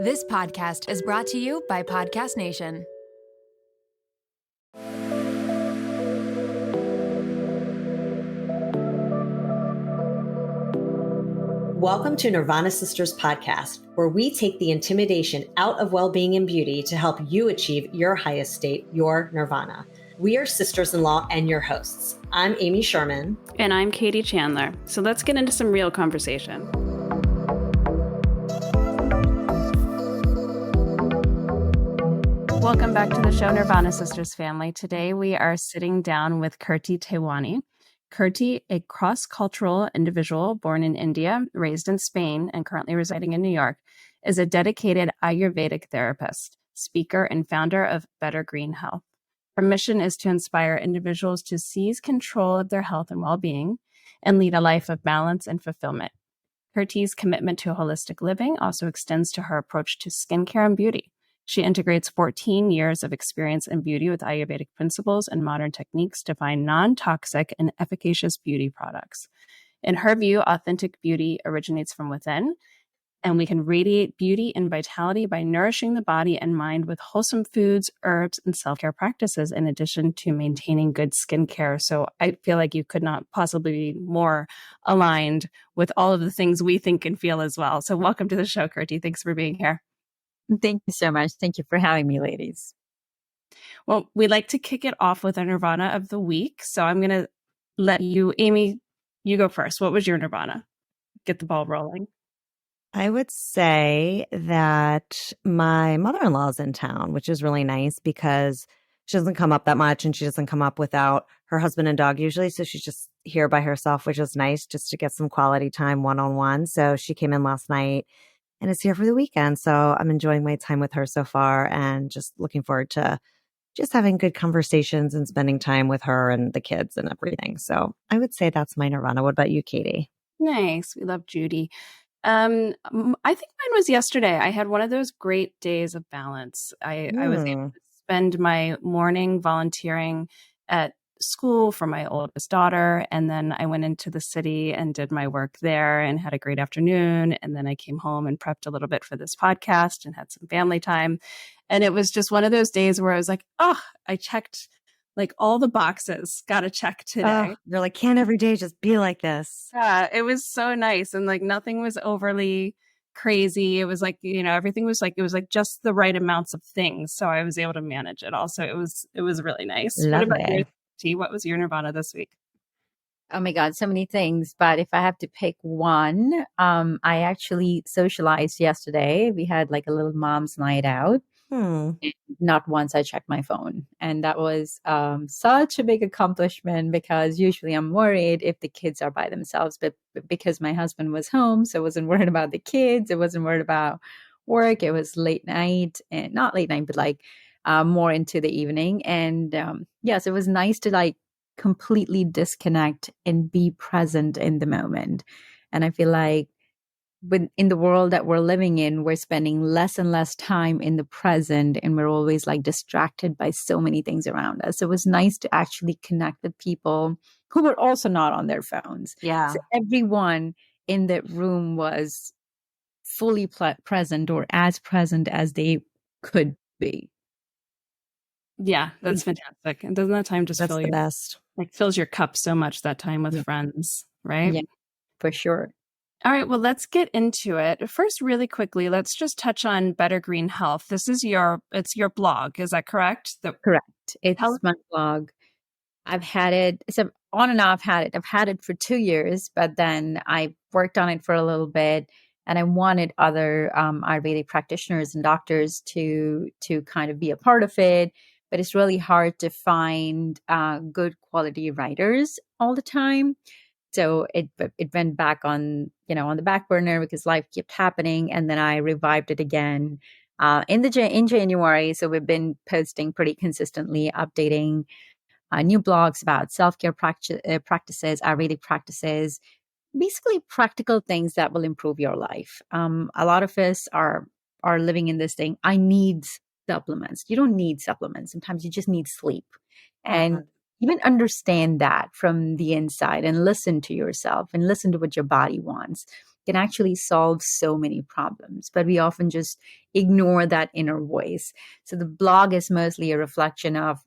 This podcast is brought to you by Podcast Nation. Welcome to Nirvana Sisters podcast, where we take the intimidation out of well-being and beauty to help you achieve your highest state, your nirvana. We are sisters-in-law and your hosts. I'm Amy Sherman. And I'm Katie Chandler. So let's get into some real conversation. Welcome back to the show, Nirvana Sisters family. Today we are sitting down with Kirti Tewani. Kirti, a cross-cultural individual born in India, raised in Spain, and currently residing in New York, is a dedicated Ayurvedic therapist, speaker, and founder of Better Green Health. Her mission is to inspire individuals to seize control of their health and well-being and lead a life of balance and fulfillment. Kirti's commitment to holistic living also extends to her approach to skincare and beauty. She integrates 14 years of experience in beauty with Ayurvedic principles and modern techniques to find non-toxic and efficacious beauty products. In her view, authentic beauty originates from within, and we can radiate beauty and vitality by nourishing the body and mind with wholesome foods, herbs, and self-care practices, in addition to maintaining good skincare. So I feel like you could not possibly be more aligned with all of the things we think and feel as well. So welcome to the show, Kirti. Thanks for being here. Thank you so much. Thank you for having me, ladies. Well, we like to kick it off with a Nirvana of the week. So I'm going to let you, Amy, you go first. What was your Nirvana? Get the ball rolling. I would say that my mother-in-law is in town, which is really nice because she doesn't come up that much and she doesn't come up without her husband and dog usually. So she's just here by herself, which is nice just to get some quality time one-on-one. So she came in last night and is here for the weekend. So I'm enjoying my time with her so far and just looking forward to just having good conversations and spending time with her and the kids and everything. So I would say that's my Nirvana. What about you, Katie? Nice. We love Judy. I think mine was yesterday. I had one of those great days of balance. I was able to spend my morning volunteering at school for my oldest daughter. And then I went into the city and did my work there and had a great afternoon. And then I came home and prepped a little bit for this podcast and had some family time. And it was just one of those days where I was like, oh, I checked like all the boxes, got a check today. You're like, can't every day just be like this? Yeah, it was so nice. And like nothing was overly crazy. It was like, everything was like, it was like just the right amounts of things. So I was able to manage it also. It was really nice. Love what about it. you, T? What was your Nirvana this week? Oh my God, so many things. But if I have to pick one, I actually socialized yesterday. We had like a little mom's night out. And not once I checked my phone. And that was such a big accomplishment because usually I'm worried if the kids are by themselves. But because my husband was home, so I wasn't worried about the kids. I wasn't worried about work. It was late night, and not late night, but like more into the evening. And yes, it was nice to like completely disconnect and be present in the moment. And I feel like in the world that we're living in, we're spending less and less time in the present, and we're always like distracted by so many things around us. So it was nice to actually connect with people who were also not on their phones. Yeah. So everyone in that room was fully present, or as present as they could be. Yeah, that's fantastic. And doesn't that time just That's the best? Like fills your cup so much, that time with friends, right? Yeah, for sure. All right, well, let's get into it. First, really quickly, let's just touch on Better Green Health. This is it's your blog, is that correct? Correct. It's my blog. I've had it, it's on and off I've had it for 2 years, but then I worked on it for a little bit, and I wanted other Ayurvedic practitioners and doctors to kind of be a part of it. But it's really hard to find good quality writers all the time. So it went back on the back burner because life kept happening. And then I revived it again in January. So we've been posting pretty consistently, updating new blogs about self-care practices, Ayurvedic practices, basically practical things that will improve your life. A lot of us are living in this thing. I need supplements. You don't need supplements. Sometimes you just need sleep. And even understand that from the inside and listen to yourself and listen to what your body wants. can actually solve so many problems. But we often just ignore that inner voice. So the blog is mostly a reflection of,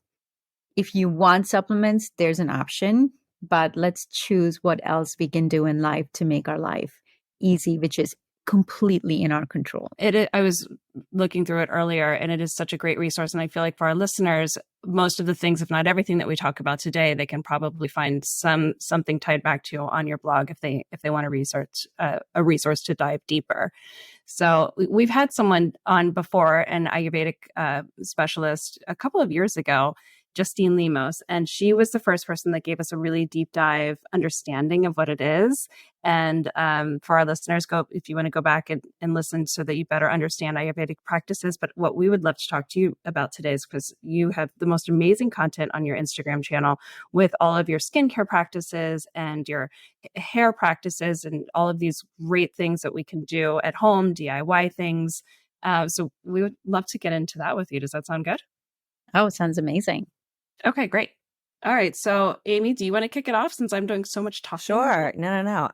if you want supplements, there's an option, but let's choose what else we can do in life to make our life easy, which is completely in our control. I was looking through it earlier, and it is such a great resource. And I feel like for our listeners, most of the things, if not everything that we talk about today, they can probably find something tied back to on your blog if they want to research a resource to dive deeper. So we've had someone on before, an Ayurvedic specialist, a couple of years ago, Justine Lemos, and she was the first person that gave us a really deep dive understanding of what it is. And for our listeners, if you want to go back and listen so that you better understand Ayurvedic practices. But what we would love to talk to you about today is because you have the most amazing content on your Instagram channel with all of your skincare practices and your hair practices and all of these great things that we can do at home, DIY things. So we would love to get into that with you. Does that sound good? Oh, it sounds amazing. Okay, great. All right. So Amy, do you want to kick it off since I'm doing so much talking? Sure. No.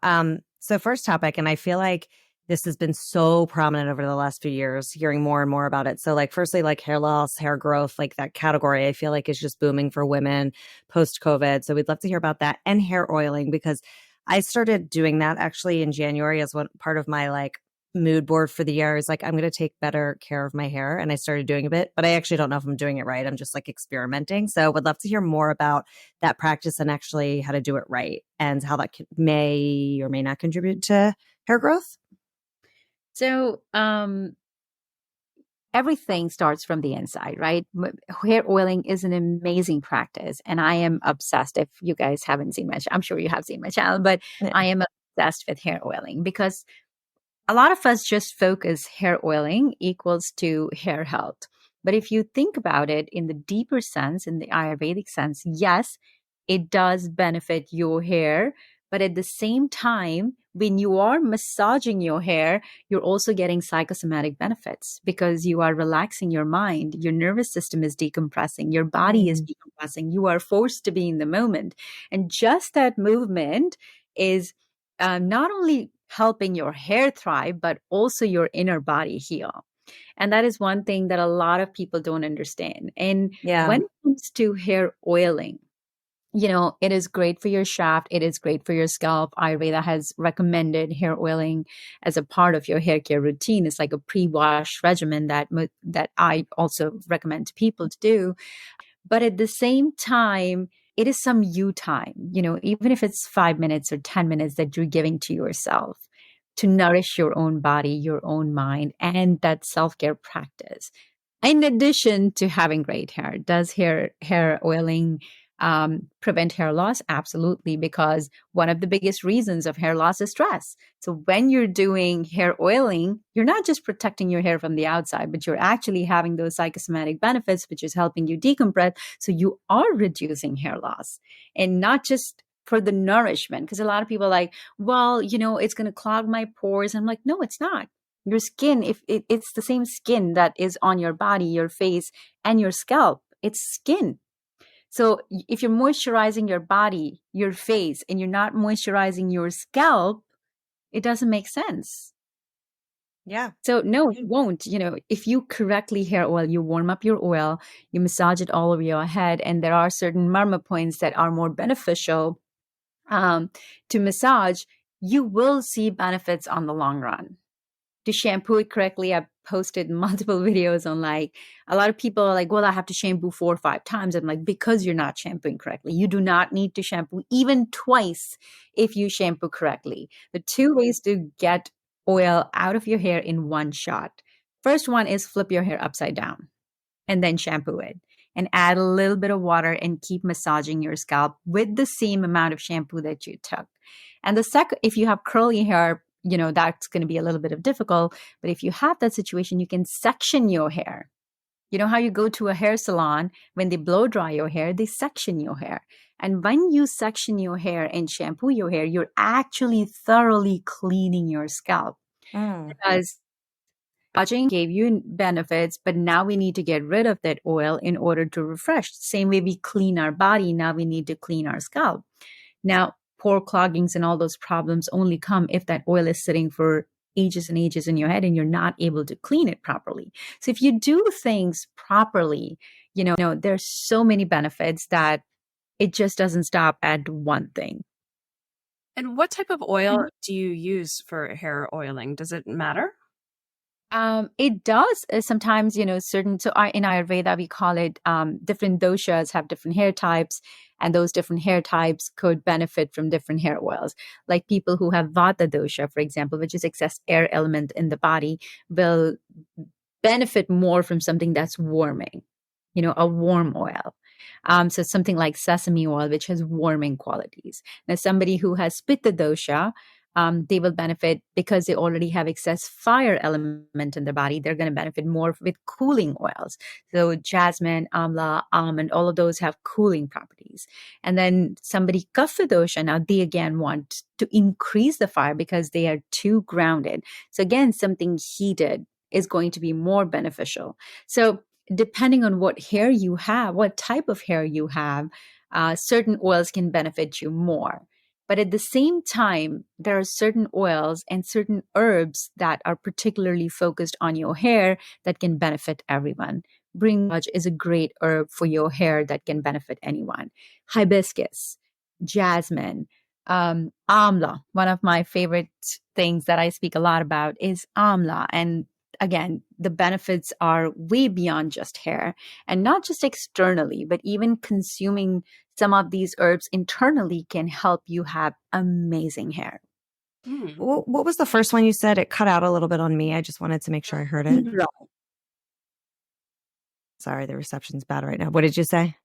So first topic, and I feel like this has been so prominent over the last few years, hearing more and more about it. So like, firstly, like hair loss, hair growth, like that category, I feel like is just booming for women post-COVID. So we'd love to hear about that, and hair oiling, because I started doing that actually in January as one part of my like mood board for the year. Is like, I'm going to take better care of my hair. And I started doing a bit, but I actually don't know if I'm doing it right. I'm just like experimenting. So would love to hear more about that practice and actually how to do it right and how that may or may not contribute to hair growth. So everything starts from the inside, right? Hair oiling is an amazing practice, and I am obsessed. If you guys haven't seen I'm sure you have seen my channel, but Yeah. I am obsessed with hair oiling because a lot of us just focus hair oiling equals to hair health. But if you think about it in the deeper sense, in the Ayurvedic sense, yes, it does benefit your hair. But at the same time, when you are massaging your hair, you're also getting psychosomatic benefits because you are relaxing your mind. Your nervous system is decompressing. Your body is decompressing. You are forced to be in the moment. And just that movement is not only helping your hair thrive, but also your inner body heal. And that is one thing that a lot of people don't understand. And when it comes to hair oiling, it is great for your shaft. It is great for your scalp. Ayurveda has recommended hair oiling as a part of your hair care routine. It's like a pre-wash regimen that I also recommend to people to do. But at the same time, it is some you time, even if it's 5 minutes or 10 minutes that you're giving to yourself to nourish your own body, your own mind, and that self-care practice. In addition to having great hair, does hair oiling prevent hair loss? Absolutely, because one of the biggest reasons of hair loss is stress. So when you're doing hair oiling, you're not just protecting your hair from the outside, but you're actually having those psychosomatic benefits, which is helping you decompress. So you are reducing hair loss, and not just for the nourishment. Because a lot of people are like, well, it's going to clog my pores. I'm like, no, it's not. Your skin, if it's the same skin that is on your body, your face, and your scalp, it's skin. So if you're moisturizing your body, your face, and you're not moisturizing your scalp, it doesn't make sense. Yeah. So no, it won't. If you correctly hair oil, you warm up your oil, you massage it all over your head, and there are certain marma points that are more beneficial to massage, you will see benefits on the long run. To shampoo it correctly, I've posted multiple videos on a lot of people are like, well, I have to shampoo 4 or 5 times. I'm like, because you're not shampooing correctly. You do not need to shampoo even twice if you shampoo correctly. The 2 ways to get oil out of your hair in one shot. First one is flip your hair upside down and then shampoo it. And add a little bit of water and keep massaging your scalp with the same amount of shampoo that you took. And the second, if you have curly hair, that's going to be a little bit of difficult. But if you have that situation, you can section your hair. You know how you go to a hair salon, when they blow dry your hair, they section your hair. And when you section your hair and shampoo your hair, you're actually thoroughly cleaning your scalp. Because massaging gave you benefits, but now we need to get rid of that oil in order to refresh. Same way we clean our body, now we need to clean our scalp. Now, pore cloggings and all those problems only come if that oil is sitting for ages and ages in your head and you're not able to clean it properly. So if you do things properly, there's so many benefits that it just doesn't stop at one thing. And what type of oil do you use for hair oiling? Does it matter? It does sometimes, certain, in Ayurveda, we call it different doshas have different hair types, and those different hair types could benefit from different hair oils. Like people who have Vata dosha, for example, which is excess air element in the body, will benefit more from something that's warming, a warm oil. So something like sesame oil, which has warming qualities. Now, somebody who has Pitta dosha, they will benefit because they already have excess fire element in their body. They're going to benefit more with cooling oils. So jasmine, amla, almond, all of those have cooling properties. And then somebody kapha dosha, now they again want to increase the fire because they are too grounded. So again, something heated is going to be more beneficial. So depending on what hair you have, what type of hair you have, certain oils can benefit you more. But at the same time, there are certain oils and certain herbs that are particularly focused on your hair that can benefit everyone. Bringraj is a great herb for your hair that can benefit anyone. Hibiscus, jasmine, amla. One of my favorite things that I speak a lot about is amla. And again, the benefits are way beyond just hair, and not just externally, but even consuming some of these herbs internally can help you have amazing hair. What was the first one you said? It cut out a little bit on me. I just wanted to make sure I heard it. Sorry, the reception's bad right now. What did you say?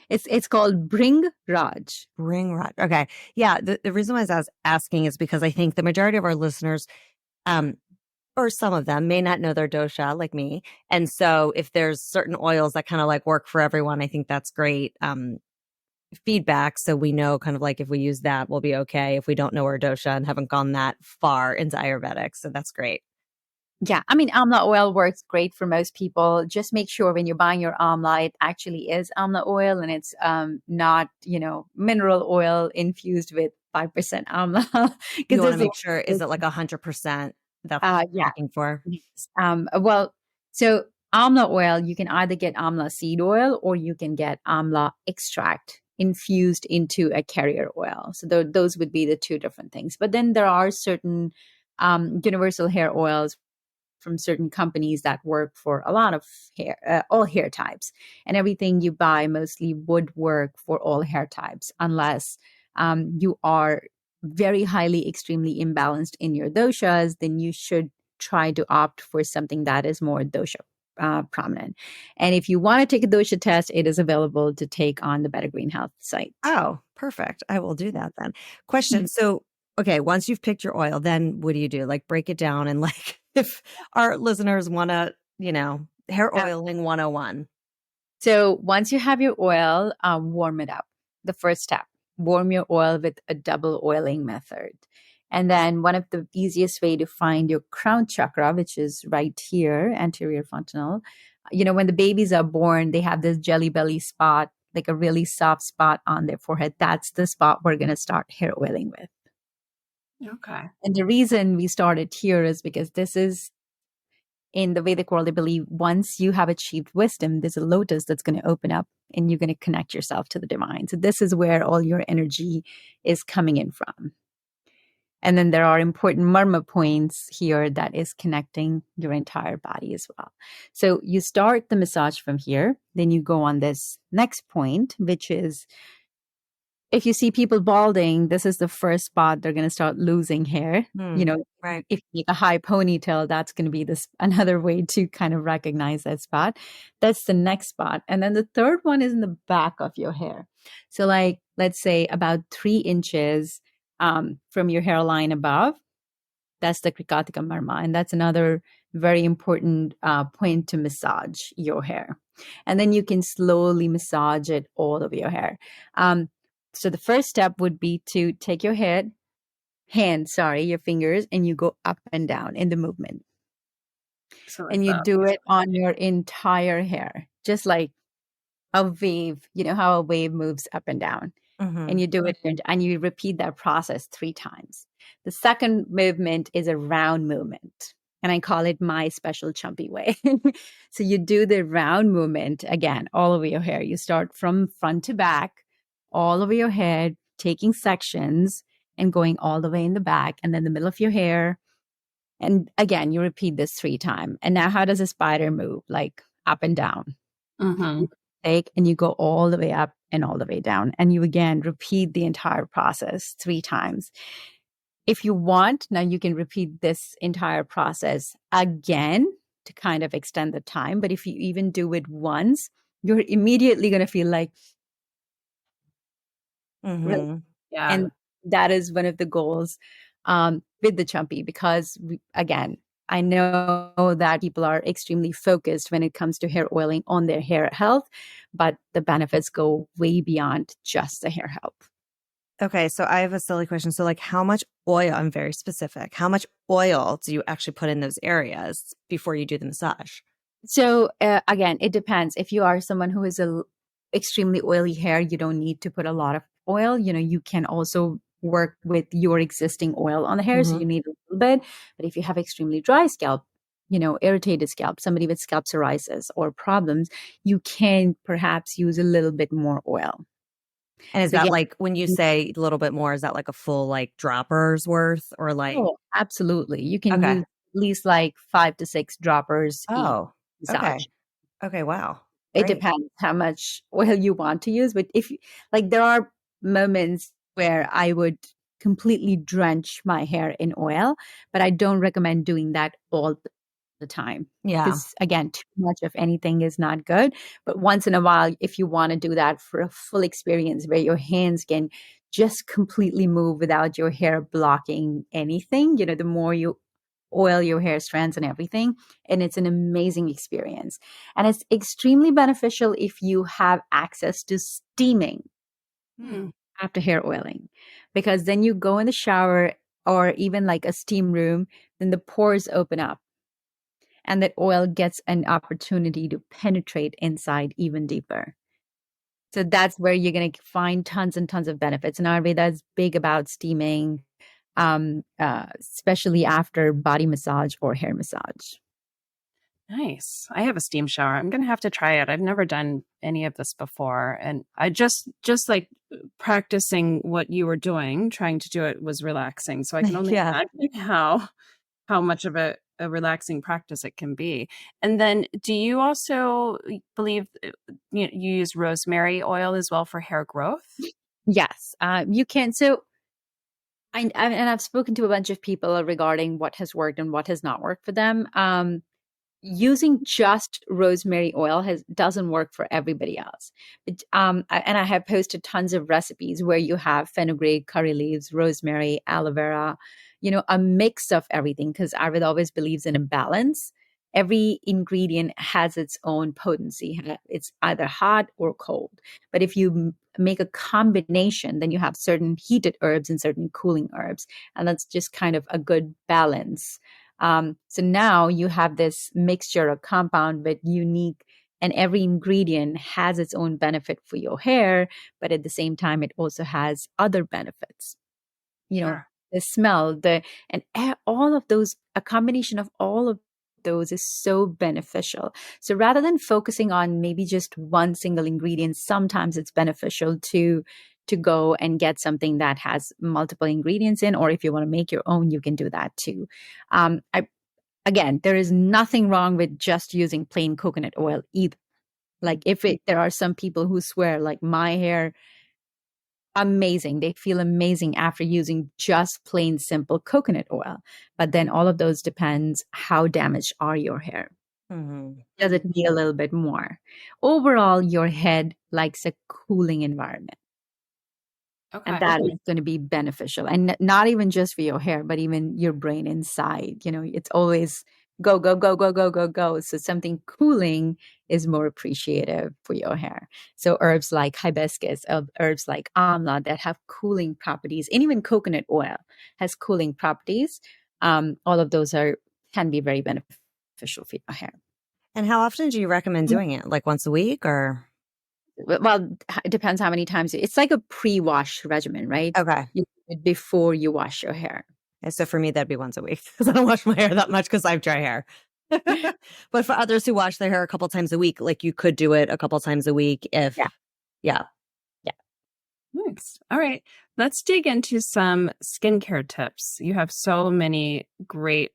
It's called Bringraj. Bringraj. Okay. Yeah. The reason why I was asking is because I think the majority of our listeners, or some of them, may not know their dosha like me. And so if there's certain oils that kind of like work for everyone, I think that's great feedback. So we know kind of like if we use that, we'll be okay if we don't know our dosha and haven't gone that far into Ayurvedic. So that's great. Yeah. I mean, Amla oil works great for most people. Just make sure when you're buying your Amla, it actually is Amla oil and it's not, mineral oil infused with 5% Amla. You want to make sure, is it like 100%? That's what you're looking for? Well, so Amla oil, you can either get Amla seed oil or you can get Amla extract infused into a carrier oil. So those would be the two different things. But then there are certain universal hair oils from certain companies that work for a lot of hair, all hair types. And everything you buy mostly would work for all hair types unless you are very highly, extremely imbalanced in your doshas. Then you should try to opt for something that is more dosha prominent. And if you want to take a dosha test, it is available to take on the Better Green Health site. Oh, perfect. I will do that then. Question. So, okay, once you've picked your oil, then what do you do? Like break it down and like if our listeners want to, hair oiling 101. So once you have your oil, warm it up. The first step, warm your oil with a double oiling method. And then one of the easiest way to find your crown chakra, which is right here, anterior fontanelle, when the babies are born, they have this jelly belly spot, like a really soft spot on their forehead. That's the spot we're going to start hair oiling with. Okay. And the reason we started here is because this is, in the Vedic world, they believe once you have achieved wisdom, there's a lotus that's going to open up and you're going to connect yourself to the divine. So this is where all your energy is coming in from. And then there are important marma points here that is connecting your entire body as well. So you start the massage from here, then you go on this next point, which is, if you see people balding, this is the first spot they're going to start losing hair. Right. If you make a high ponytail, that's going to be another way to kind of recognize that spot. That's the next spot. And then the third one is in the back of your hair. So like, let's say about 3 inches from your hairline above, that's the Krikatika Marma. And that's another very important point to massage your hair. And then you can slowly massage it all over your hair. So the first step would be to take your your fingers, and you go up and down in the movement. And you do it on your entire hair, just like a wave, how a wave moves up and down. and you do it and you repeat that process 3 times. The second movement is a round movement, and I call it my special chumpy way. So you do the round movement again all over your hair. You start from front to back, all over your head, taking sections and going all the way in the back and then the middle of your hair. And again, you repeat this 3 times. And now how does a spider move? Like up and down. Mm-hmm. Take and you go all the way up and all the way down. And you again repeat the entire process 3 times. If you want, now you can repeat this entire process again to kind of extend the time. But if you even do it once, you're immediately going to feel like, Mm-hmm. Yeah. and that is one of the goals with the chumpy, because again, I know that people are extremely focused when it comes to hair oiling on their hair health, but the benefits go way beyond just the hair health. Okay, so I have a silly question. So, like, how much oil, I'm very specific, how much oil do you actually put in those areas before you do the massage? So, again, it depends. If you are someone who is extremely oily hair, you don't need to put a lot of oil. You can also work with your existing oil on the hair, so you need a little bit. But if you have extremely dry scalp, irritated scalp, somebody with scalp psoriasis or problems, you can perhaps use a little bit more oil. And is So, that yeah. like, when you say a little bit more, is that like a full like dropper's worth or like? Oh, absolutely. You can Okay. use at least like 5 to 6 droppers each Oh, massage. okay. Okay, wow. It Great. depends how much oil you want to use. But if like, there are moments where I would completely drench my hair in oil, but I don't recommend doing that all the time. Yeah. Because again, too much of anything is not good. But once in a while, if you want to do that for a full experience where your hands can just completely move without your hair blocking anything, the more you oil your hair strands and everything. And it's an amazing experience. And it's extremely beneficial if you have access to steaming after hair oiling, because then you go in the shower or even like a steam room, then the pores open up and that oil gets an opportunity to penetrate inside even deeper. So that's where you're going to find tons and tons of benefits. And Ayurveda is big about steaming, especially after body massage or hair massage. Nice. I have a steam shower. I'm going to have to try it. I've never done any of this before. And I just like practicing what you were doing, trying to do it was relaxing. So I can only imagine how much of a relaxing practice it can be. And then do you also believe you use rosemary oil as well for hair growth? Yes, you can. So and I've spoken to a bunch of people regarding what has worked and what has not worked for them. Using just rosemary oil doesn't work for everybody else. And I have posted tons of recipes where you have fenugreek, curry leaves, rosemary, aloe vera, a mix of everything, because Ayurveda always believes in a balance. Every ingredient has its own potency. It's either hot or cold. But if you make a combination, then you have certain heated herbs and certain cooling herbs. And that's just kind of a good balance. So now you have this mixture of compound but unique, and every ingredient has its own benefit for your hair, but at the same time, it also has other benefits. The smell, all of those, a combination of all of those is so beneficial. So rather than focusing on maybe just one single ingredient, sometimes it's beneficial to go and get something that has multiple ingredients in, or if you want to make your own, you can do that too. Again, there is nothing wrong with just using plain coconut oil either. Like there are some people who swear like my hair, amazing. They feel amazing after using just plain simple coconut oil. But then all of those depends how damaged are your hair. Does it need a little bit more? Overall, your head likes a cooling environment. Okay. And that is going to be beneficial. And not even just for your hair, but even your brain inside. It's always go, go, go, go, go, go, go. So something cooling is more appreciative for your hair. So herbs like hibiscus, herbs like amla that have cooling properties, and even coconut oil has cooling properties. All of those can be very beneficial for your hair. And how often do you recommend doing it? Like once a week or? Well, it depends how many times. It's like a pre-wash regimen, right? Okay. You do it before you wash your hair. And so for me, that'd be once a week because I don't wash my hair that much because I have dry hair. But for others who wash their hair a couple times a week, like you could do it a couple times a week if, yeah. Nice. All right. Let's dig into some skincare tips. You have so many great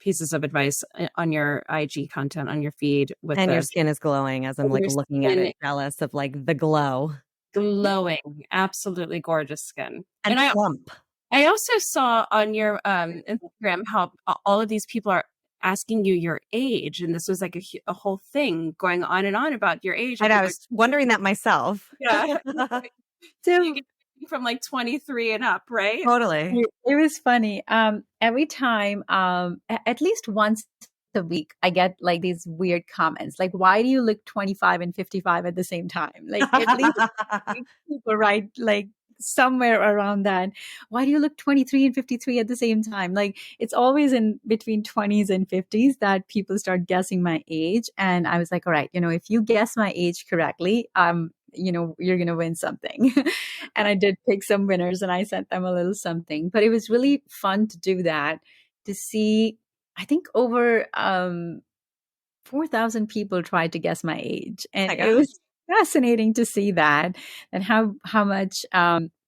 pieces of advice on your IG content, on your feed. And your skin is glowing as I'm like looking at it, jealous of like the glow. Glowing, absolutely gorgeous skin. And plump. I also saw on your Instagram how all of these people are asking you your age. And this was like a whole thing going on and on about your age. And I was wondering that myself. Yeah. So you get from like 23 and up, right? Totally. It was funny. Every time, at least once a week, I get like these weird comments, like, "Why do you look 25 and 55 at the same time?" Like at least people write like somewhere around that. Why do you look 23 and 53 at the same time? Like it's always in between 20s and 50s that people start guessing my age. And I was like, all right, if you guess my age correctly, you're going to win something. And I did pick some winners and I sent them a little something, but it was really fun to do that, to see, I think over 4,000 people tried to guess my age. And it was fascinating to see that and how much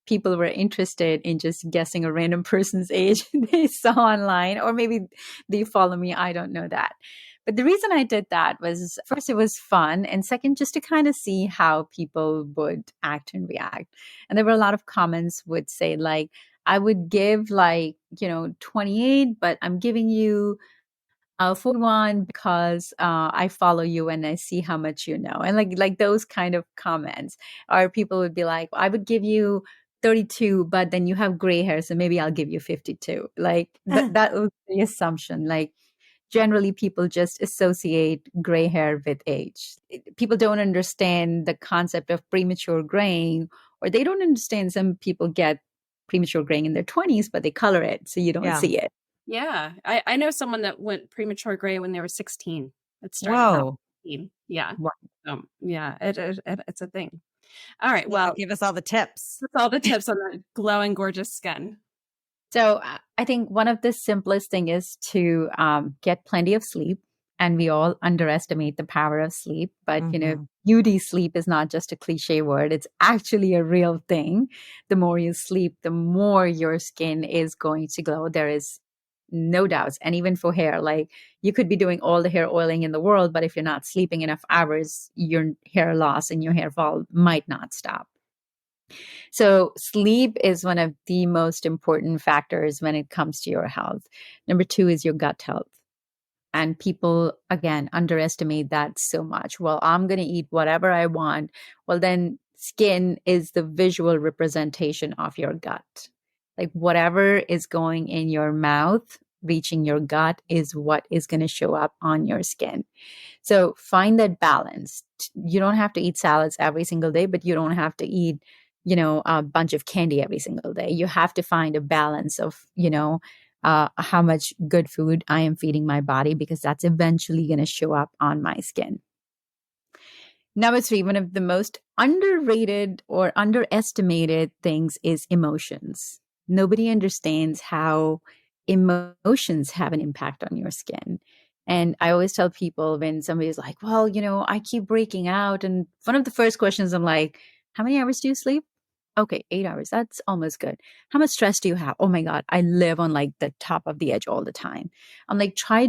people were interested in just guessing a random person's age they saw online, or maybe they follow me. I don't know that. But the reason I did that was, first, it was fun. And second, just to kind of see how people would act and react. And there were a lot of comments would say like, I would give 28, but I'm giving you 41 because I follow you and I see how much you know. And like those kind of comments. Or people would be like, I would give you 32, but then you have gray hair, so maybe I'll give you 52. Like that was the assumption. Like generally people just associate gray hair with age. People don't understand the concept of premature graying, or they don't understand some people get premature graying in their 20s, but they color it so you don't see it. Yeah. I know someone that went premature gray when they were 16. It started. Whoa. Yeah. Yeah, it's a thing. All right. Well, give us all the tips. That's all the tips on that glowing, gorgeous skin. So I think one of the simplest thing is to get plenty of sleep. And we all underestimate the power of sleep. But, beauty sleep is not just a cliche word. It's actually a real thing. The more you sleep, the more your skin is going to glow. There is no doubts. And even for hair, like you could be doing all the hair oiling in the world, but if you're not sleeping enough hours, your hair loss and your hair fall might not stop. So sleep is one of the most important factors when it comes to your health. Number 2 is your gut health. And people, again, underestimate that so much. Well, I'm going to eat whatever I want. Well, then skin is the visual representation of your gut. Like whatever is going in your mouth, reaching your gut is what is going to show up on your skin. So find that balance. You don't have to eat salads every single day, but you don't have to eat a bunch of candy every single day. You have to find a balance of, how much good food I am feeding my body, because that's eventually going to show up on my skin. Number 3, one of the most underrated or underestimated things is emotions. Nobody understands how emotions have an impact on your skin. And I always tell people when somebody's like, well, I keep breaking out. And one of the first questions I'm like, how many hours do you sleep? Okay, 8 hours. That's almost good. How much stress do you have? Oh my God, I live on like the top of the edge all the time. I'm like, try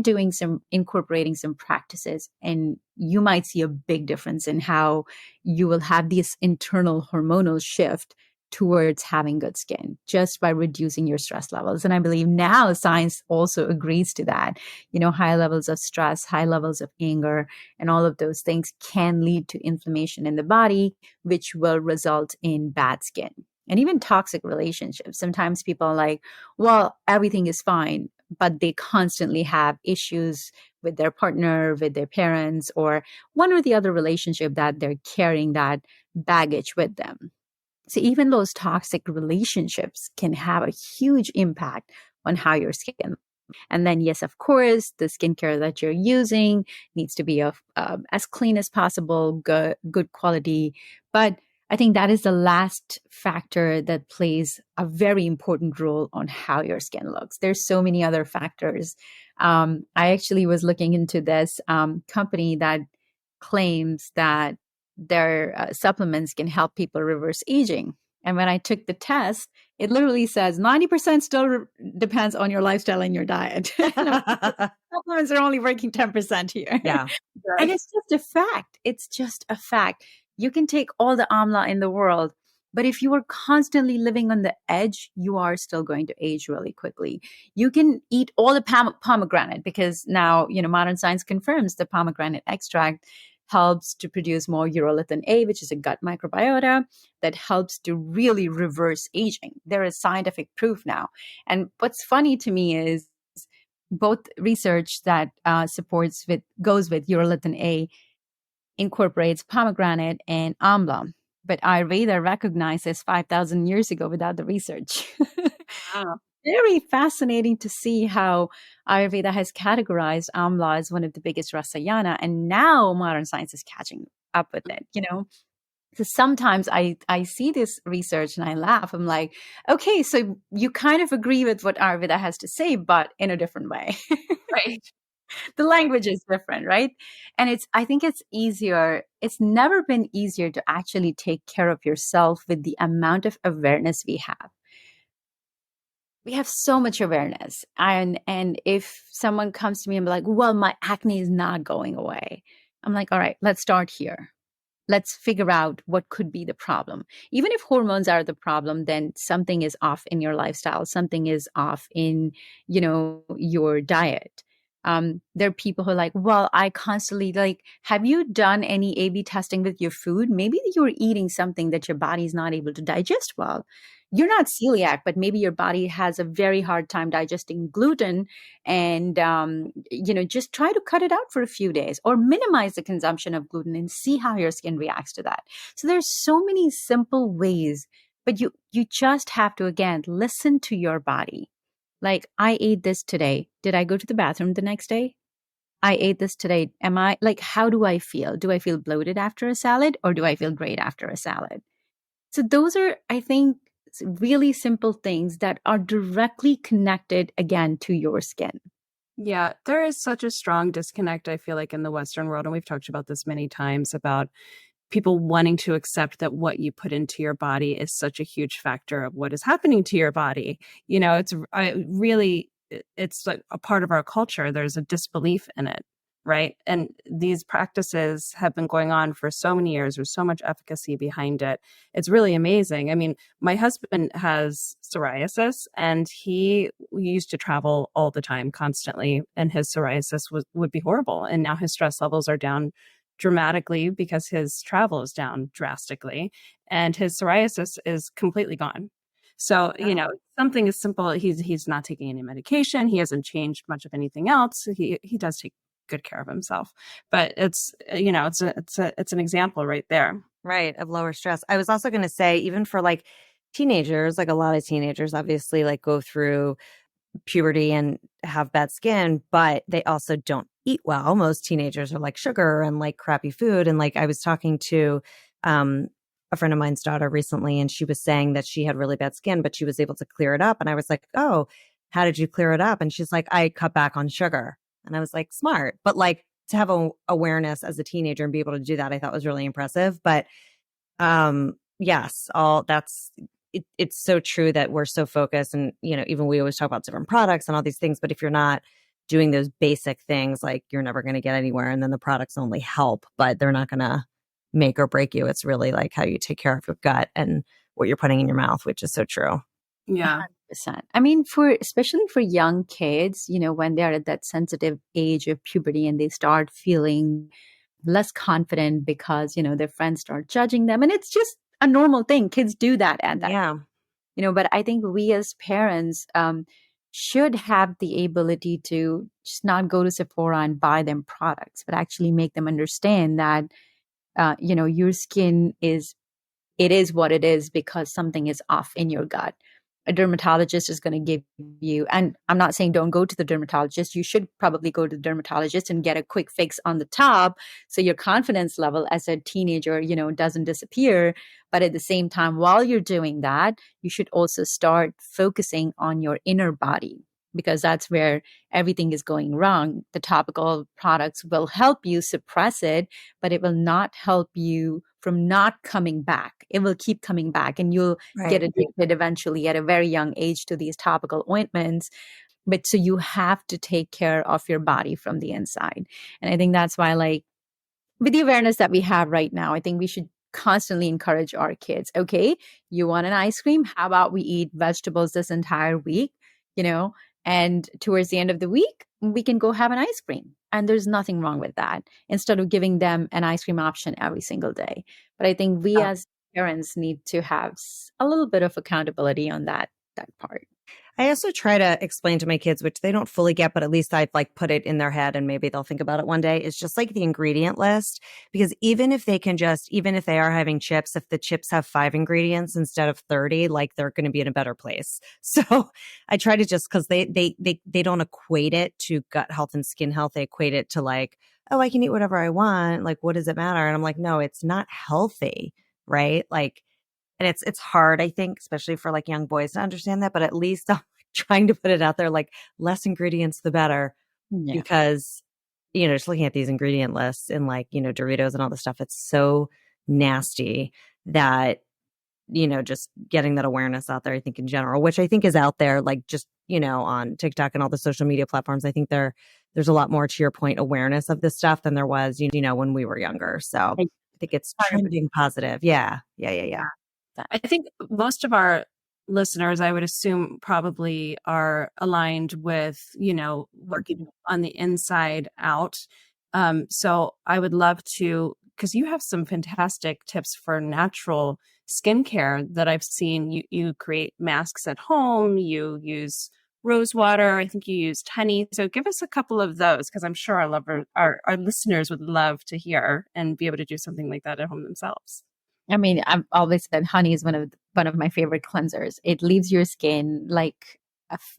incorporating some practices, and you might see a big difference in how you will have this internal hormonal shift towards having good skin just by reducing your stress levels. And I believe now science also agrees to that. High levels of stress, high levels of anger, and all of those things can lead to inflammation in the body, which will result in bad skin and even toxic relationships. Sometimes people are like, well, everything is fine, but they constantly have issues with their partner, with their parents, or one or the other relationship that they're carrying that baggage with them. So even those toxic relationships can have a huge impact on how your skin And then, yes, of course, the skincare that you're using needs to be of as clean as possible, good quality. But I think that is the last factor that plays a very important role on how your skin looks. There's so many other factors. I actually was looking into this company that claims that their supplements can help people reverse aging. And when I took the test, it literally says 90% still depends on your lifestyle and your diet. Supplements are only working 10% here. Yeah. And it's just a fact. It's just a fact. You can take all the Amla in the world, but if you are constantly living on the edge, you are still going to age really quickly. You can eat all the pomegranate because now, modern science confirms the pomegranate extract helps to produce more urolithin A, which is a gut microbiota that helps to really reverse aging. There is scientific proof now. And what's funny to me is both research that goes with urolithin A incorporates pomegranate and Amla, but Ayurveda recognizes 5,000 years ago without the research. Wow. Very fascinating to see how Ayurveda has categorized Amla as one of the biggest rasayana, and now modern science is catching up with it, So sometimes I see this research and I laugh. I'm like, okay, so you kind of agree with what Ayurveda has to say, but in a different way. Right. The language is different, right? And I think it's easier. It's never been easier to actually take care of yourself with the amount of awareness we have. We have so much awareness. And if someone comes to me and be like, well, my acne is not going away. I'm like, all right, let's start here. Let's figure out what could be the problem. Even if hormones are the problem, then something is off in your lifestyle. Something is off in, your diet. There are people who are like, well, I constantly have you done any A/B testing with your food? Maybe you're eating something that your body is not able to digest well. You're not celiac, but maybe your body has a very hard time digesting gluten, and just try to cut it out for a few days or minimize the consumption of gluten and see how your skin reacts to that. So there's so many simple ways, but you just have to, again, listen to your body. Like, I ate this today. Did I go to the bathroom the next day? I ate this today. How do I feel? Do I feel bloated after a salad, or do I feel great after a salad? So those are, I think, really simple things that are directly connected, again, to your skin. Yeah, there is such a strong disconnect, I feel like, in the Western world. And we've talked about this many times about people wanting to accept that what you put into your body is such a huge factor of what is happening to your body. It's like a part of our culture. There's a disbelief in it, right? And these practices have been going on for so many years. There's so much efficacy behind it. It's really amazing. I mean, my husband has psoriasis, and we used to travel all the time, constantly, and his psoriasis would be horrible. And now his stress levels are down dramatically because his travel is down drastically, and his psoriasis is completely gone. So, something as simple, he's not taking any medication. He hasn't changed much of anything else. He does take good care of himself, but it's an example right there. Right. Of lower stress. I was also going to say, even for like teenagers, like a lot of teenagers obviously like go through puberty and have bad skin, but they also don't eat well. Most teenagers are like sugar and like crappy food. And like I was talking to a friend of mine's daughter recently, and she was saying that she had really bad skin, but she was able to clear it up. And I was like, oh, how did you clear it up? And she's like, I cut back on sugar. And I was like, smart. But like to have awareness as a teenager and be able to do that, I thought was really impressive. But yes, it's so true that we're so focused, and even we always talk about different products and all these things, but if you're not doing those basic things, like you're never going to get anywhere. And then the products only help, but they're not going to make or break you. It's really like how you take care of your gut and what you're putting in your mouth, which is so true. Yeah. 100%. I mean, especially for young kids, when they're at that sensitive age of puberty and they start feeling less confident because, their friends start judging them. And it's just a normal thing. Kids do that at that. Yeah. But I think we as parents should have the ability to just not go to Sephora and buy them products, but actually make them understand that, your skin is what it is because something is off in your gut. a dermatologist is going to give you, and I'm not saying don't go to the dermatologist. You should probably go to the dermatologist and get a quick fix on the top so your confidence level as a teenager, doesn't disappear. But at the same time, while you're doing that, you should also start focusing on your inner body, because that's where everything is going wrong. The topical products will help you suppress it, but it will not help you from not coming back. It will keep coming back, and you'll get addicted eventually at a very young age to these topical ointments. But so you have to take care of your body from the inside. And I think that's why, like, with the awareness that we have right now, I think we should constantly encourage our kids. Okay, you want an ice cream? How about we eat vegetables this entire week? And towards the end of the week, we can go have an ice cream. And there's nothing wrong with that, instead of giving them an ice cream option every single day. But I think we as parents need to have a little bit of accountability on that part. I also try to explain to my kids, which they don't fully get, but at least I've like put it in their head and maybe they'll think about it one day. It's just like the ingredient list, because even if they are having chips, if the chips have 5 ingredients instead of 30, like they're going to be in a better place. So I try to just, cause they don't equate it to gut health and skin health. They equate it to like, oh, I can eat whatever I want. Like, what does it matter? And I'm like, no, it's not healthy. Right. Like, and it's hard, I think, especially for like young boys to understand that, but at least I'm trying to put it out there, like less ingredients, the better, because, just looking at these ingredient lists and like, Doritos and all this stuff, it's so nasty that, just getting that awareness out there, I think in general, which I think is out there, like just, on TikTok and all the social media platforms, I think there's a lot more, to your point, awareness of this stuff than there was, when we were younger. So I think it's trending positive. Yeah. I think most of our listeners, I would assume, probably are aligned with, working on the inside out. So I would love to, because you have some fantastic tips for natural skincare that I've seen. You create masks at home, you use rose water, I think you used honey. So give us a couple of those, because I'm sure our listeners would love to hear and be able to do something like that at home themselves. I mean, I've always said honey is one of my favorite cleansers. It leaves your skin like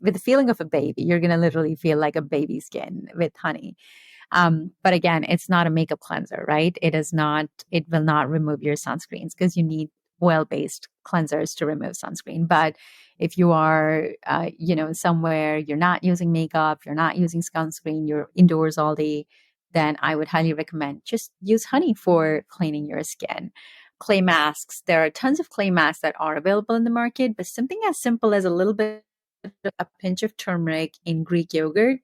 with the feeling of a baby. You're going to literally feel like a baby skin with honey. But again, it's not a makeup cleanser, right? It will not remove your sunscreens, because you need oil-based cleansers to remove sunscreen. But if you are, somewhere you're not using makeup, you're not using sunscreen, you're indoors all day, then I would highly recommend just use honey for cleaning your skin. Clay masks. There are tons of clay masks that are available in the market, but something as simple as a little bit, a pinch of turmeric in Greek yogurt,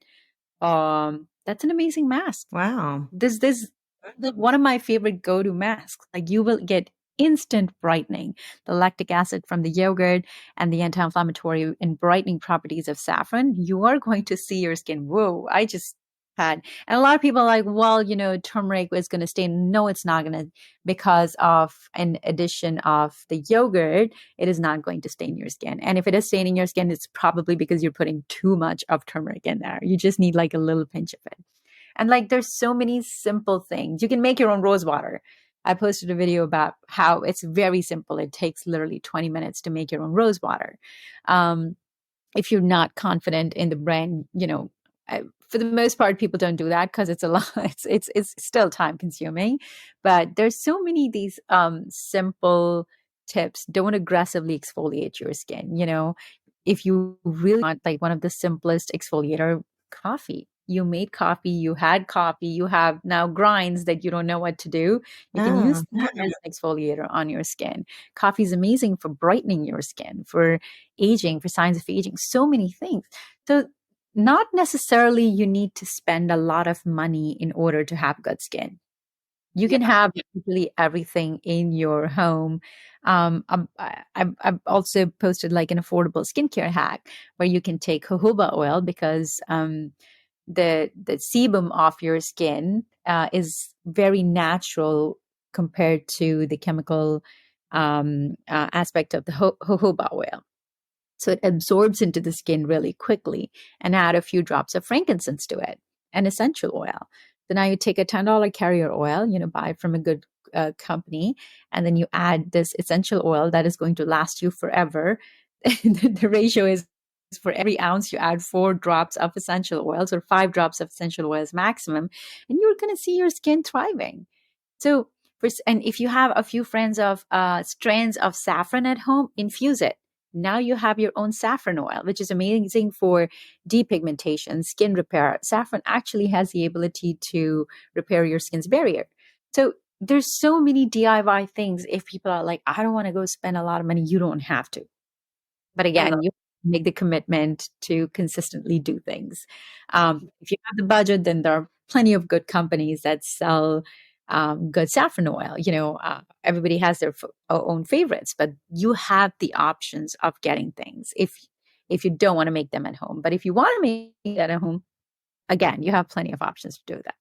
that's an amazing mask. Wow. This one of my favorite go-to masks. Like, you will get instant brightening. The lactic acid from the yogurt and the anti-inflammatory and brightening properties of saffron, you are going to see your skin. Whoa, I just had. And a lot of people are like, well, turmeric is going to stain. No, it's not going to, because of an addition of the yogurt, it is not going to stain your skin. And if it is staining your skin, it's probably because you're putting too much of turmeric in there. You just need like a little pinch of it. And like, there's so many simple things. You can make your own rose water. I posted a video about how it's very simple. It takes literally 20 minutes to make your own rose water. If you're not confident in the brand, for the most part, people don't do that because it's a lot. It's still time consuming, but there's so many of these simple tips. Don't aggressively exfoliate your skin. If you really want, like, one of the simplest exfoliator, coffee. You made coffee, you had coffee, you have now grinds that you don't know what to do. You can use that as an exfoliator on your skin. Coffee is amazing for brightening your skin, for aging, for signs of aging, so many things. So not necessarily you need to spend a lot of money in order to have good skin. You can have literally everything in your home. I've also posted like an affordable skincare hack where you can take jojoba oil, because the sebum of your skin is very natural compared to the chemical aspect of the jojoba oil. So it absorbs into the skin really quickly, and add a few drops of frankincense to it, and essential oil. So now you take a $10 carrier oil, buy from a good company, and then you add this essential oil that is going to last you forever. the ratio is for every ounce you add 4 drops of essential oils or 5 drops of essential oils maximum, and you're going to see your skin thriving. So, and if you have a few friends of strands of saffron at home, infuse it. Now you have your own saffron oil, which is amazing for depigmentation, skin repair. Saffron actually has the ability to repair your skin's barrier. So there's so many DIY things. If people are like, I don't want to go spend a lot of money, you don't have to. But again, you make the commitment to consistently do things. If you have the budget, then there are plenty of good companies that sell good saffron oil. Everybody has their own favorites, but you have the options of getting things if you don't want to make them at home. But if you want to make it at home, again, you have plenty of options to do that.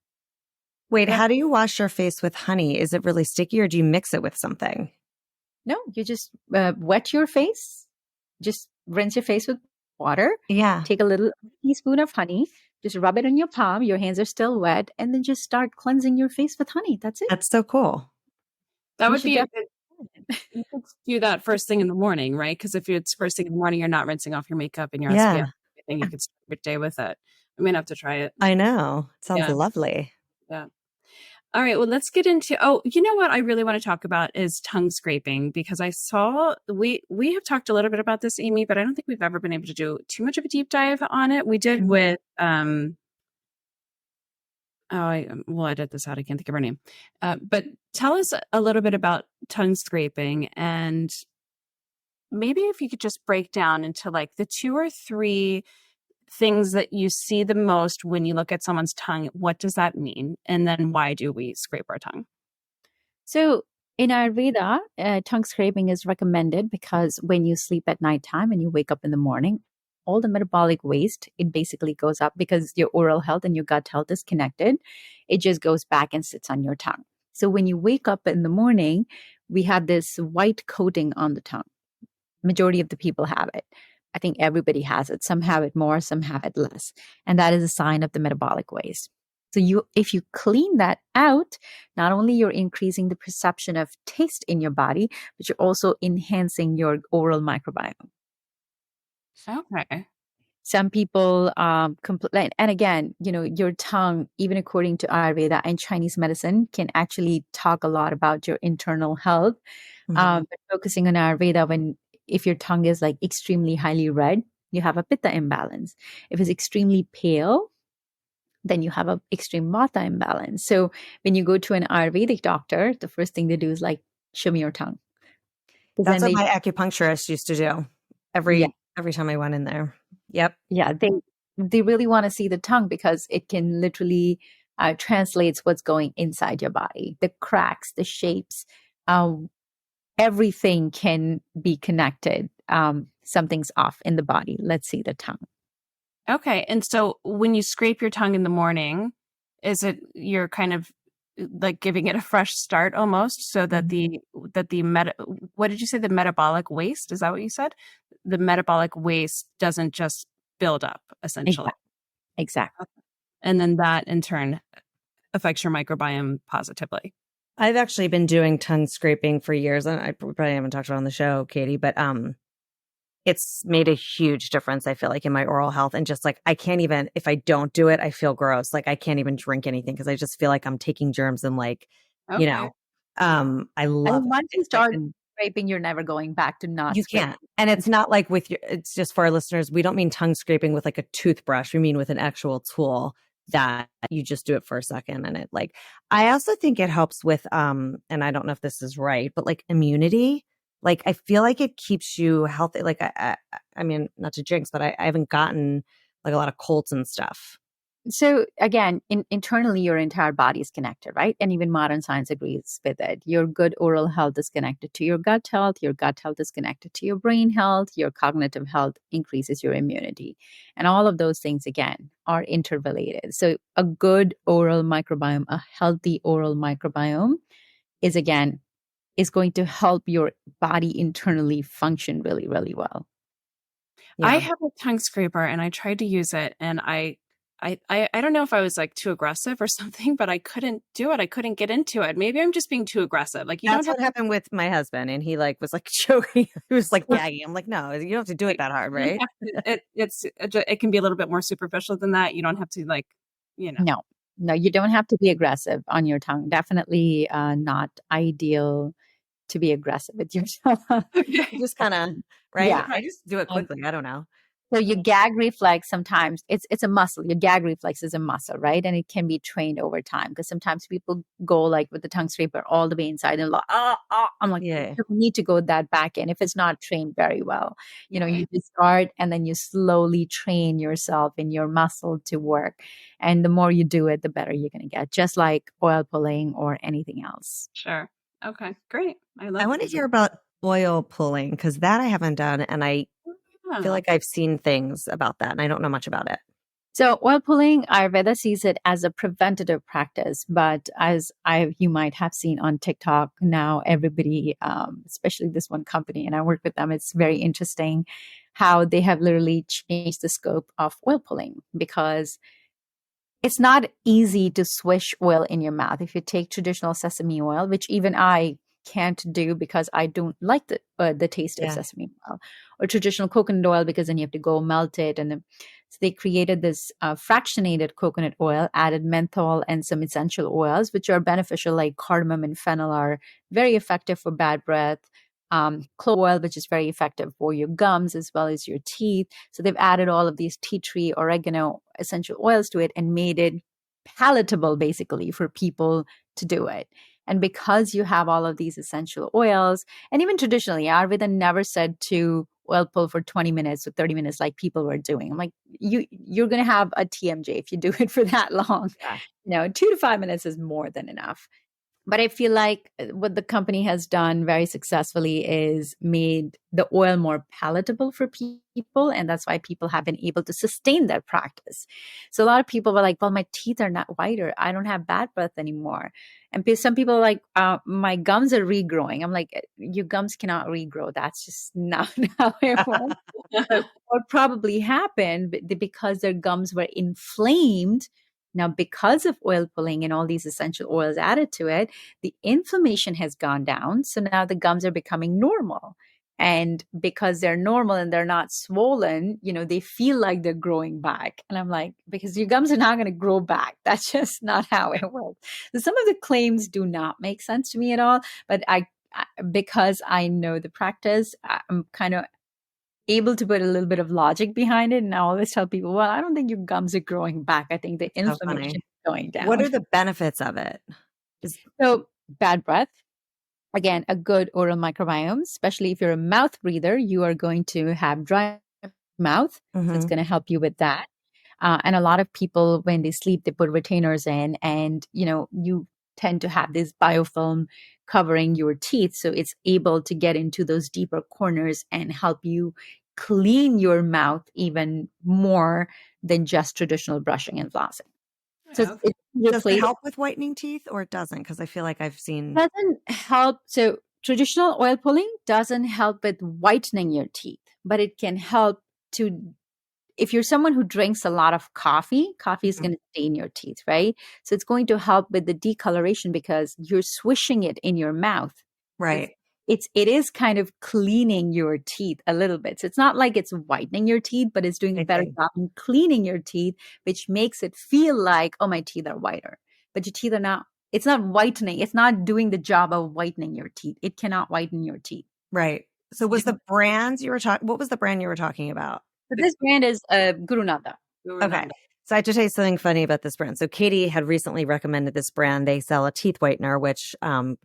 Wait, how do you wash your face with honey? Is it really sticky or do you mix it with something? No, you just wet your face. Just rinse your face with water. Yeah. Take a little teaspoon of honey. Just rub it on your palm. Your hands are still wet. And then just start cleansing your face with honey. That's it. That's so cool. That would be a good. You could do that first thing in the morning, right? Because if it's first thing in the morning, you're not rinsing off your makeup and your SPF. I think you could start your day with it. I may have to try it. I know. It sounds lovely. Yeah. All right. Well, let's get into, you know what I really want to talk about is tongue scraping, because I saw we have talked a little bit about this, Amy, but I don't think we've ever been able to do too much of a deep dive on it. We did with, we'll edit this out. I can't think of her name. But tell us a little bit about tongue scraping, and maybe if you could just break down into like the 2 or 3 things that you see the most when you look at someone's tongue. What does that mean? And then why do we scrape our tongue? So in Ayurveda, tongue scraping is recommended because when you sleep at nighttime and you wake up in the morning, all the metabolic waste, it basically goes up because your oral health and your gut health is connected. It just goes back and sits on your tongue. So when you wake up in the morning, we have this white coating on the tongue. Majority of the people have it. I think everybody has it. Some have it more, some have it less. And that is a sign of the metabolic waste. So if you clean that out, not only you're increasing the perception of taste in your body, but you're also enhancing your oral microbiome. Okay. Some people complain, and again, your tongue, even according to Ayurveda and Chinese medicine, can actually talk a lot about your internal health. But focusing on Ayurveda, if your tongue is like extremely highly red, you have a pitta imbalance. If it's extremely pale, then you have an extreme vata imbalance. So when you go to an Ayurvedic doctor, the first thing they do is like, show me your tongue. That's what my acupuncturist used to do every time I went in there. Yep. Yeah, they really want to see the tongue because it can literally translates what's going inside your body. The cracks, the shapes, everything can be connected. Something's off in the body. Let's see the tongue. Okay. And so when you scrape your tongue in the morning, is it you're kind of like giving it a fresh start almost, so that what did you say? The metabolic waste? Is that what you said? The metabolic waste doesn't just build up, essentially. Exactly. And then that in turn affects your microbiome positively. I've actually been doing tongue scraping for years, and I probably haven't talked about it on the show, Katie, but it's made a huge difference, I feel like, in my oral health. And just like, I can't even, if I don't do it, I feel gross. Like I can't even drink anything because I just feel like I'm taking germs and like, I love it. Once you start scraping, you're never going back to not You scraping. can't. And it's not like it's just for our listeners. We don't mean tongue scraping with like a toothbrush. We mean with an actual tool that you just do it for a second. And it like, I also think it helps with, and I don't know if this is right, but like immunity. Like, I feel like it keeps you healthy. Like, I mean, not to jinx, but I haven't gotten like a lot of colds and stuff. So again, internally, your entire body is connected, right? And even modern science agrees with it. Your good oral health is connected to your gut health. Your gut health is connected to your brain health. Your cognitive health increases your immunity. And all of those things, again, are interrelated. So a good oral microbiome, a healthy oral microbiome is going to help your body internally function really, really well. Yeah. I have a tongue scraper and I tried to use it and I I don't know if I was like too aggressive or something, but I couldn't do it. I couldn't get into it. Maybe I'm just being too aggressive. Like That's what happened with my husband, and he like was like choking. He was like gagging. I'm like, no, you don't have to do it that hard, right? It can be a little bit more superficial than that. You don't have to like, No, you don't have to be aggressive on your tongue. Definitely not ideal to be aggressive with yourself. Just kind of, right? Yeah. I just do it quickly. I don't know. So your gag reflex, sometimes it's a muscle. Your gag reflex is a muscle, right? And it can be trained over time, because sometimes people go like with the tongue scraper all the way inside and like, I'm like, Yeah. you need to go that back in if it's not trained very well. You just start and then you slowly train yourself in your muscle to work. And the more you do it, the better you're going to get, just like oil pulling or anything else. Sure. Okay, great. I want to hear about oil pulling, because that I haven't done. And I feel like I've seen things about that and I don't know much about it. So oil pulling, Ayurveda sees it as a preventative practice, but as you might have seen on TikTok, now everybody, especially this one company, and I work with them, it's very interesting how they have literally changed the scope of oil pulling, because it's not easy to swish oil in your mouth. If you take traditional sesame oil, which even I can't do because I don't like the taste of sesame oil, or traditional coconut oil, because then you have to go melt it. And so they created this fractionated coconut oil, added menthol and some essential oils, which are beneficial, like cardamom and fennel are very effective for bad breath. Clove oil, which is very effective for your gums as well as your teeth. So they've added all of these tea tree, oregano, essential oils to it and made it palatable basically for people to do it. And because you have all of these essential oils, and even traditionally, Ayurveda never said to oil pull for 20 minutes or 30 minutes like people were doing. I'm like, you're going to have a TMJ if you do it for that long. Yeah. 2 to 5 minutes is more than enough. But I feel like what the company has done very successfully is made the oil more palatable for people. And that's why people have been able to sustain their practice. So a lot of people were like, well, my teeth are not whiter. I don't have bad breath anymore. And some people are like, my gums are regrowing. I'm like, your gums cannot regrow. That's just not how it works. What probably happened because their gums were inflamed. Now, because of oil pulling and all these essential oils added to it, the inflammation has gone down. So now the gums are becoming normal. And because they're normal and they're not swollen, they feel like they're growing back. And I'm like, because your gums are not going to grow back. That's just not how it works. So some of the claims do not make sense to me at all. But because I know the practice, I'm kind of able to put a little bit of logic behind it. And I always tell people, well, I don't think your gums are growing back. I think the inflammation is going down. What are the benefits of it? So bad breath. Again, a good oral microbiome, especially if you're a mouth breather, you are going to have dry mouth. So it's going to help you with that. And a lot of people, when they sleep, they put retainers in, and, you tend to have this biofilm covering your teeth. So it's able to get into those deeper corners and help you clean your mouth even more than just traditional brushing and flossing. So does it help with whitening teeth, or it doesn't? Because I feel like I've seen... It doesn't help. So traditional oil pulling doesn't help with whitening your teeth, but it can help to... If you're someone who drinks a lot of coffee is going to stain your teeth, right? So it's going to help with the decoloration because you're swishing it in your mouth. Right. It is kind of cleaning your teeth a little bit. So it's not like it's whitening your teeth, but it's doing a better job in cleaning your teeth, which makes it feel like, oh, my teeth are whiter. But your teeth are not, it's not whitening. It's not doing the job of whitening your teeth. It cannot whiten your teeth. Right. So was the brands you were talking, what was the brand you were talking about? So this brand is Guru Nanda. Okay. So I have to tell you something funny about this brand. So Katie had recently recommended this brand. They sell a teeth whitener, which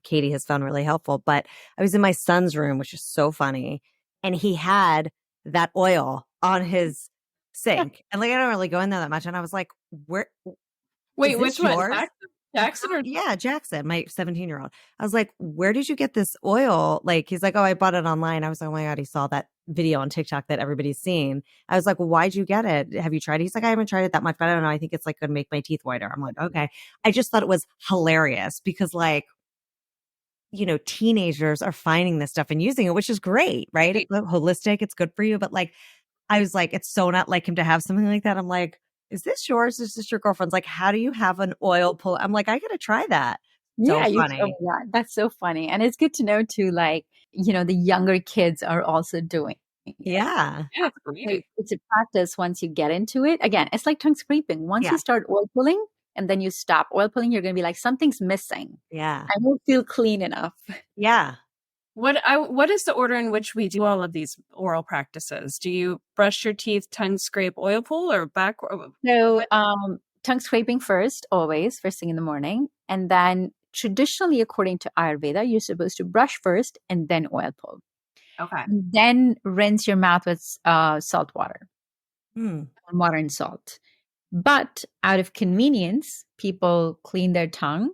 Katie has found really helpful. But I was in my son's room, which is so funny, and he had that oil on his sink. And like, I don't really go in there that much. And I was like, where? Wait, which one? Jackson or? Yeah, Jackson, my 17-year-old. I was like, where did you get this oil? Like, he's like, oh, I bought it online. I was like, oh my God, he saw that video on TikTok that everybody's seen. I was like, well, why'd you get it? Have you tried it? He's like, I haven't tried it that much, but I don't know. I think it's like going to make my teeth whiter. I'm like, okay. I just thought it was hilarious because like, teenagers are finding this stuff and using it, which is great, right? It's holistic. It's good for you. But like, I was like, it's so not like him to have something like that. I'm like, is this yours? Is this your girlfriend's? Like, how do you have an oil pull? I'm like, I got to try that. So Yeah, funny. yeah, that's so funny. And it's good to know too, like, the younger kids are also doing it. Yeah. Yeah, So great. it's a practice once you get into it. Again, it's like tongue scraping. Once Yeah. you start oil pulling and then you stop oil pulling, you're going to be like, something's missing. Yeah. I don't feel clean enough. Yeah. What is the order in which we do all of these oral practices? Do you brush your teeth, tongue scrape, oil pull, or back? So, tongue scraping first, always, first thing in the morning. And then traditionally, according to Ayurveda, you're supposed to brush first and then oil pull. Okay. And then rinse your mouth with salt water, Mm. water and salt. But out of convenience, people clean their tongue,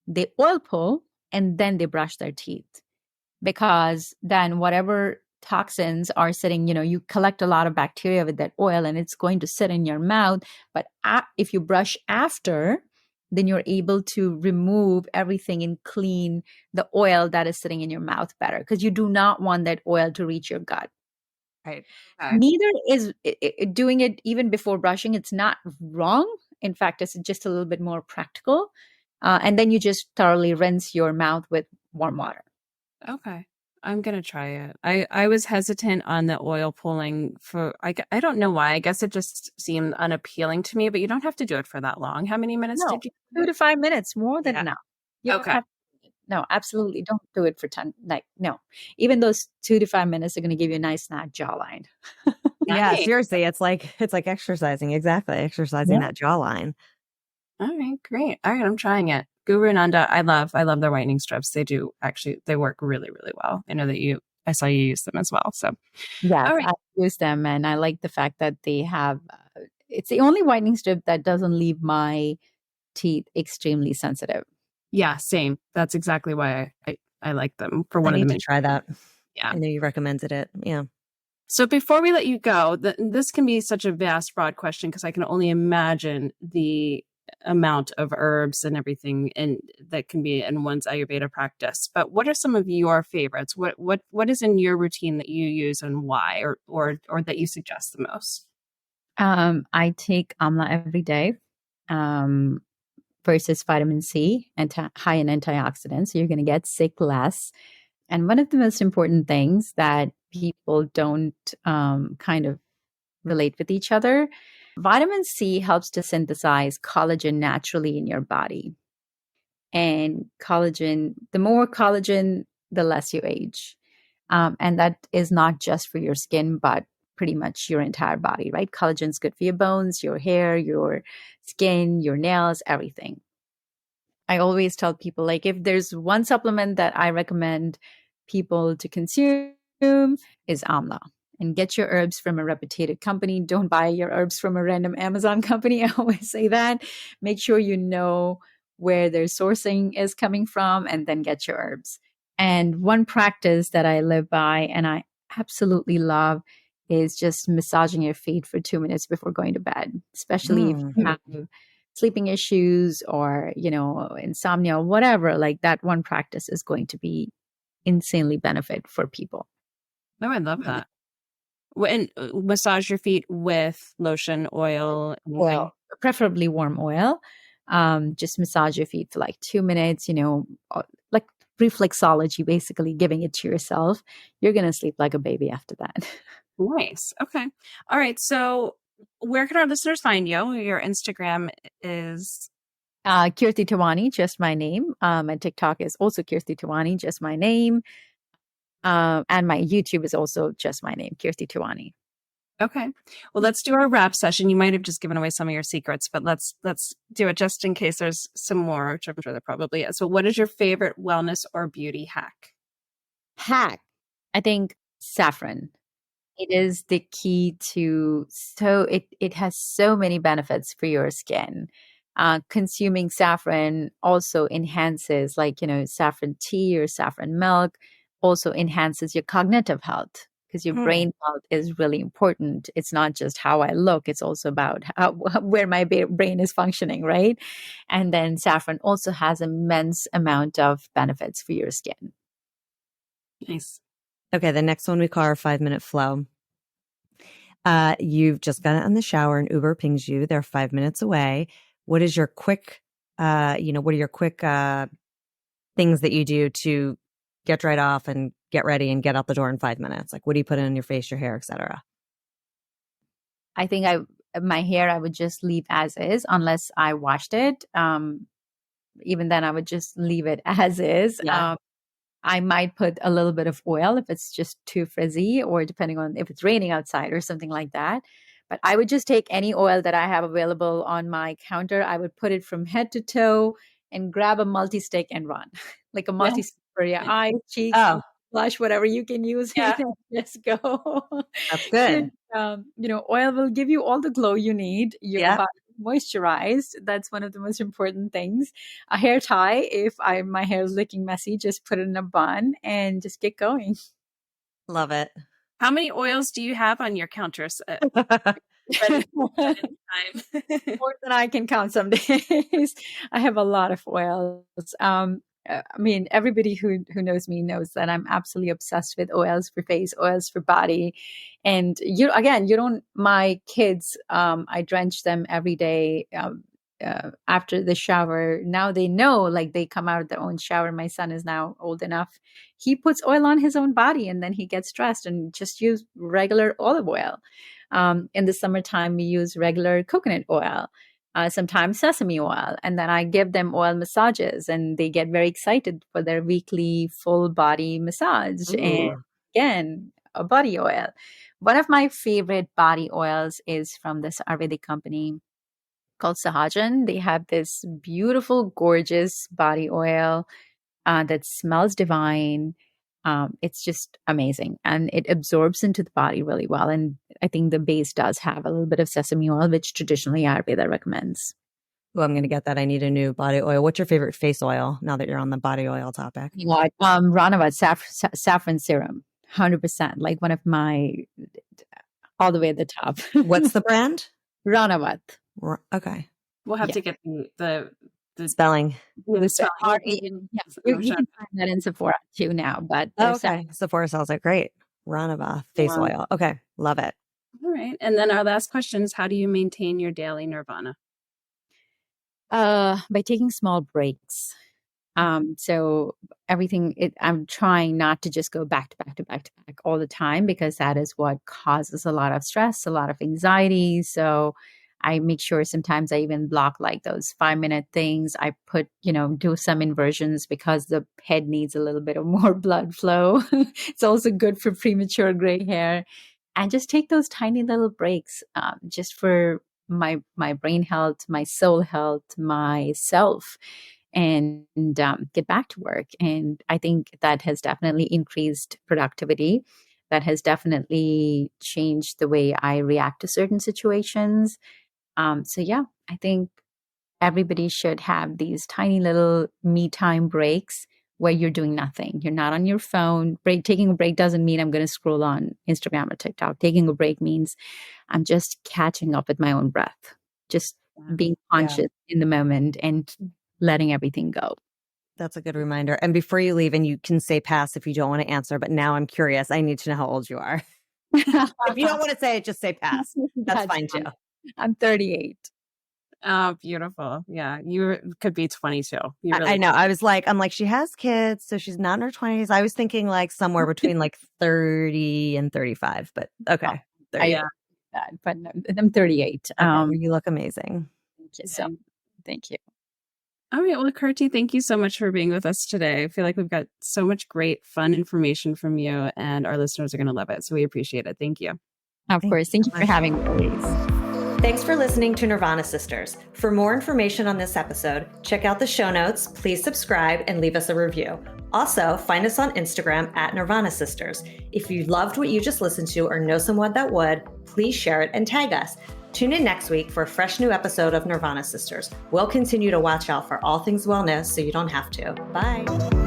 they oil pull, and then they brush their teeth. Because then whatever toxins are sitting, you collect a lot of bacteria with that oil and it's going to sit in your mouth. But if you brush after, then you're able to remove everything and clean the oil that is sitting in your mouth better, because you do not want that oil to reach your gut. Right. Okay. Neither is doing it even before brushing. It's not wrong. In fact, it's just a little bit more practical. And then you just thoroughly rinse your mouth with warm water. Okay. I'm going to try it. I was hesitant on the oil pulling I don't know why. I guess it just seemed unappealing to me, but you don't have to do it for that long. How many minutes No, did you? 2 to 5 minutes, more than Yeah. enough. You don't Okay. have no, absolutely. Don't do it for 10. Like, no, even those 2 to 5 minutes are going to give you a nice snap jawline. Yeah. Nice. Seriously. It's like exercising. Exactly. Exercising that jawline. All right, great. All right, I'm trying it. Guru Nanda, I love their whitening strips. They work really, really well. I know that I saw you use them as well. So, Yes, all right. I use them, and I like the fact that they have, it's the only whitening strip that doesn't leave my teeth extremely sensitive. Yeah, same. That's exactly why I like them for I one of need the to try that. Yeah. I know you recommended it. Yeah. So before we let you go, this can be such a vast, broad question because I can only imagine the amount of herbs and everything that can be in one's Ayurveda practice. But what are some of your favorites? What is in your routine that you use and why, or that you suggest the most? I take Amla every day. Versus vitamin C, high in antioxidants. So you're going to get sick less. And one of the most important things that people don't kind of relate with each other, vitamin C helps to synthesize collagen naturally in your body. And collagen, the more collagen, the less you age. And that is not just for your skin, but pretty much your entire body, right? Collagen's good for your bones, your hair, your skin, your nails, everything. I always tell people, like, if there's one supplement that I recommend people to consume is Amla. And get your herbs from a reputed company. Don't buy your herbs from a random Amazon company. I always say that. Make sure you know where their sourcing is coming from and then get your herbs. And one practice that I live by and I absolutely love is just massaging your feet for 2 minutes before going to bed, especially if you have sleeping issues or, insomnia, whatever. Like, that one practice is going to be insanely benefit for people. Oh, I love that. And massage your feet with lotion, oil, anything? Well, preferably warm oil. Just massage your feet for like 2 minutes, like reflexology, basically giving it to yourself. You're going to sleep like a baby after that. Nice. Okay. All right. So where can our listeners find you? Your Instagram is Kirti Tewani, just my name. My TikTok is also Kirti Tewani, just my name. And my YouTube is also just my name, Kirti Tewani. okay. Well, let's do our wrap session. You might have just given away some of your secrets, but let's do it just in case there's some more, which I'm sure there probably is. So what is your favorite wellness or beauty hack? Hack. I think saffron. It is the key to, it has so many benefits for your skin. Consuming saffron also enhances, like, saffron tea or saffron milk also enhances your cognitive health, because your brain health is really important. It's not just how I look, it's also about where my brain is functioning, right? And then saffron also has immense amount of benefits for your skin. Nice. Okay, the next one we call our 5-minute flow. You've just gotten in the shower and Uber pings you. They're 5 minutes away. What is your quick, what are your quick things that you do to get right off and get ready and get out the door in 5 minutes? Like, what do you put in your face, your hair, etc.? I think my hair, I would just leave as is unless I washed it. Even then I would just leave it as is. Yeah. I might put a little bit of oil if it's just too frizzy, or depending on if it's raining outside or something like that. But I would just take any oil that I have available on my counter. I would put it from head to toe and grab a multi-stick and run. Like a multi-stick for your eyes, cheeks, blush, whatever you can use. Yeah. Just go. That's good. Oil will give you all the glow you need. Your Yeah. body moisturized. That's one of the most important things. A hair tie, if my hair is looking messy, just put it in a bun and just get going. Love it. How many oils do you have on your counters? More than I can count some days. I have a lot of oils. Everybody who knows me knows that I'm absolutely obsessed with oils for face, oils for body. And my kids, I drench them every day after the shower. Now they know, like, they come out of their own shower. My son is now old enough. He puts oil on his own body and then he gets dressed and just use regular olive oil. In the summertime, we use regular coconut oil. Sometimes sesame oil, and then I give them oil massages and they get very excited for their weekly full body massage. Ooh. And again, a body oil. One of my favorite body oils is from this Ayurvedic company called Sahajan. They have this beautiful, gorgeous body oil that smells divine. It's just amazing, and it absorbs into the body really well. And I think the base does have a little bit of sesame oil, which traditionally Ayurveda recommends. Oh, I'm going to get that. I need a new body oil. What's your favorite face oil now that you're on the body oil topic? Ranavat saffron serum, 100%. Like one of my, all the way at the top. What's the brand? Ranavat. Okay. We'll have to get the spelling. The spelling. You can find that in Sephora too now. But okay. Sephora sells it. Great. Ranava face oil. Okay. Love it. All right. And then our last question is, how do you maintain your daily nirvana? By taking small breaks. So everything, I'm trying not to just go back to back to back to back all the time, because that is what causes a lot of stress, a lot of anxiety. So I make sure sometimes I even block like those 5-minute things. I put, do some inversions because the head needs a little bit of more blood flow. It's also good for premature gray hair. And just take those tiny little breaks just for my brain health, my soul health, myself, and get back to work. And I think that has definitely increased productivity. That has definitely changed the way I react to certain situations. I think everybody should have these tiny little me time breaks where you're doing nothing. You're not on your phone. Taking a break doesn't mean I'm going to scroll on Instagram or TikTok. Taking a break means I'm just catching up with my own breath, just being conscious in the moment and letting everything go. That's a good reminder. And before you leave, and you can say pass if you don't want to answer, but now I'm curious. I need to know how old you are. If you don't want to say it, just say pass. That's fine too. I'm 38. Oh, beautiful. Yeah. You could be 22. I know. I'm like, she has kids, so she's not in her 20s. I was thinking like somewhere between like 30 and 35, but okay. But no, I'm 38. You look amazing. Thank you. All right. Well, Kirti, thank you so much for being with us today. I feel like we've got so much great, fun information from you, and our listeners are going to love it. So we appreciate it. Thank you. Of course. Thank you for having me. Thanks for listening to Nirvana Sisters. For more information on this episode, check out the show notes, please subscribe, and leave us a review. Also, find us on Instagram at Nirvana Sisters. If you loved what you just listened to or know someone that would, please share it and tag us. Tune in next week for a fresh new episode of Nirvana Sisters. We'll continue to watch out for all things wellness so you don't have to. Bye.